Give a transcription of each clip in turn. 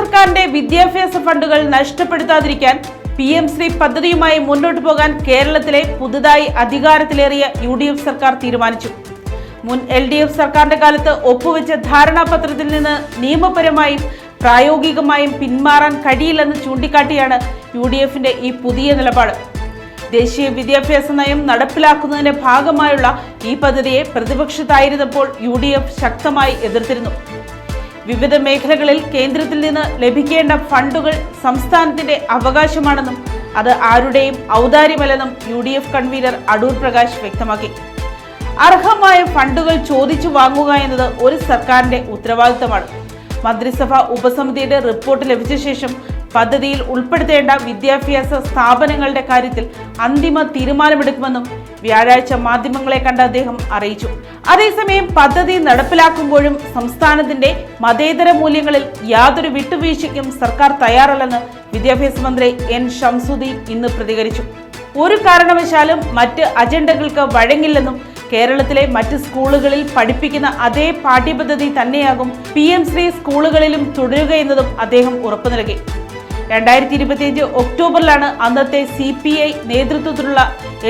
സർക്കാരിന്റെ വിദ്യാഭ്യാസ ഫണ്ടുകൾ നഷ്ടപ്പെടുത്താതിരിക്കാൻ PM-ശ്രീ പദ്ധതിയുമായി മുന്നോട്ടു പോകാൻ കേരളത്തിലെ പുതുതായി അധികാരത്തിലേറിയ UDF സർക്കാർ തീരുമാനിച്ചു. മുൻ LDF സർക്കാരിന്റെ കാലത്ത് ഒപ്പുവെച്ച ധാരണാപത്രത്തിൽ നിന്ന് നിയമപരമായും പ്രായോഗികമായും പിന്മാറാൻ കഴിയില്ലെന്ന് ചൂണ്ടിക്കാട്ടിയാണ് UDFന്റെ ഈ പുതിയ നിലപാട്. ദേശീയ വിദ്യാഭ്യാസ നയം നടപ്പിലാക്കുന്നതിന്റെ ഭാഗമായുള്ള ഈ പദ്ധതിയെ പ്രതിപക്ഷത്തായിരുന്നപ്പോൾ UDF ശക്തമായി എതിർത്തിരുന്നു. വിവിധ മേഖലകളിൽ കേന്ദ്രത്തിൽ നിന്ന് ലഭിക്കേണ്ട ഫണ്ടുകൾ സംസ്ഥാനത്തിന്റെ അവകാശമാണെന്നും അത് ആരുടെയും ഔദാര്യമല്ലെന്നും UDF കൺവീനർ അടൂർ പ്രകാശ് വ്യക്തമാക്കി. അർഹമായ ഫണ്ടുകൾ ചോദിച്ചു വാങ്ങുക എന്നത് ഒരു സർക്കാരിന്റെ ഉത്തരവാദിത്തമാണ്. മന്ത്രിസഭാ ഉപസമിതിയുടെ റിപ്പോർട്ട് ലഭിച്ച ശേഷം പദ്ധതിയിൽ ഉൾപ്പെടുത്തേണ്ട വിദ്യാഭ്യാസ സ്ഥാപനങ്ങളുടെ കാര്യത്തിൽ അന്തിമ തീരുമാനമെടുക്കുമെന്നും വ്യാഴാഴ്ച മാധ്യമങ്ങളെ കണ്ട അദ്ദേഹം അറിയിച്ചു. അതേസമയം പദ്ധതി നടപ്പിലാക്കുമ്പോഴും സംസ്ഥാനത്തിന്റെ മതേതര മൂല്യങ്ങളിൽ യാതൊരു വിട്ടുവീഴ്ചയ്ക്കും സർക്കാർ തയ്യാറല്ലെന്ന് വിദ്യാഭ്യാസ മന്ത്രി N. ഷംസുദ്ദീൻ ഇന്ന് പ്രതികരിച്ചു. ഒരു കാരണവശാലും മറ്റ് അജണ്ടകൾക്ക് വഴങ്ങില്ലെന്നും കേരളത്തിലെ മറ്റ് സ്കൂളുകളിൽ പഠിപ്പിക്കുന്ന അതേ പാഠ്യപദ്ധതി തന്നെയാകും PM-ശ്രീ സ്കൂളുകളിലും തുടരുകയെന്നതും അദ്ദേഹം ഉറപ്പു നൽകി. 2025 ഒക്ടോബറിലാണ് അന്നത്തെ CPI നേതൃത്വത്തിലുള്ള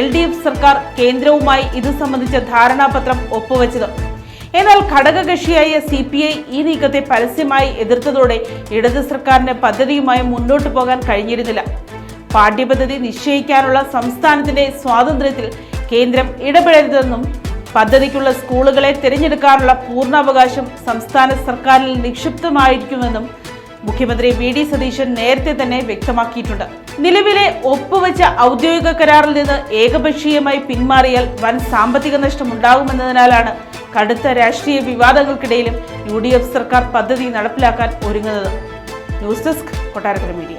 LDF സർക്കാർ കേന്ദ്രവുമായി ഇത് സംബന്ധിച്ച ധാരണാപത്രം ഒപ്പുവെച്ചത്. എന്നാൽ ഘടകകക്ഷിയായ CPI ഈ നീക്കത്തെ പരസ്യമായി എതിർത്തതോടെ ഇടത് സർക്കാരിന് പദ്ധതിയുമായി മുന്നോട്ടു പോകാൻ കഴിഞ്ഞിരുന്നില്ല. പാഠ്യപദ്ധതി നിശ്ചയിക്കാനുള്ള സംസ്ഥാനത്തിന്റെ സ്വാതന്ത്ര്യത്തിൽ കേന്ദ്രം ഇടപെടരുതെന്നും പദ്ധതിക്കുള്ള സ്കൂളുകളെ തിരഞ്ഞെടുക്കാനുള്ള പൂർണ്ണാവകാശം സംസ്ഥാന സർക്കാരിൽ നിക്ഷിപ്തമായിരിക്കുമെന്നും മുഖ്യമന്ത്രി VD സതീശൻ നേരത്തെ തന്നെ വ്യക്തമാക്കിയിട്ടുണ്ട്. നിലവിലെ ഒപ്പുവെച്ച ഔദ്യോഗിക കരാറിൽ നിന്ന് ഏകപക്ഷീയമായി പിന്മാറിയാൽ വൻ സാമ്പത്തിക നഷ്ടം ഉണ്ടാകുമെന്നതിനാലാണ് കടുത്ത രാഷ്ട്രീയ വിവാദങ്ങൾക്കിടയിലും UDF സർക്കാർ പദ്ധതി നടപ്പിലാക്കാൻ ഒരുങ്ങുന്നത്. News desk, Kottarakkara media.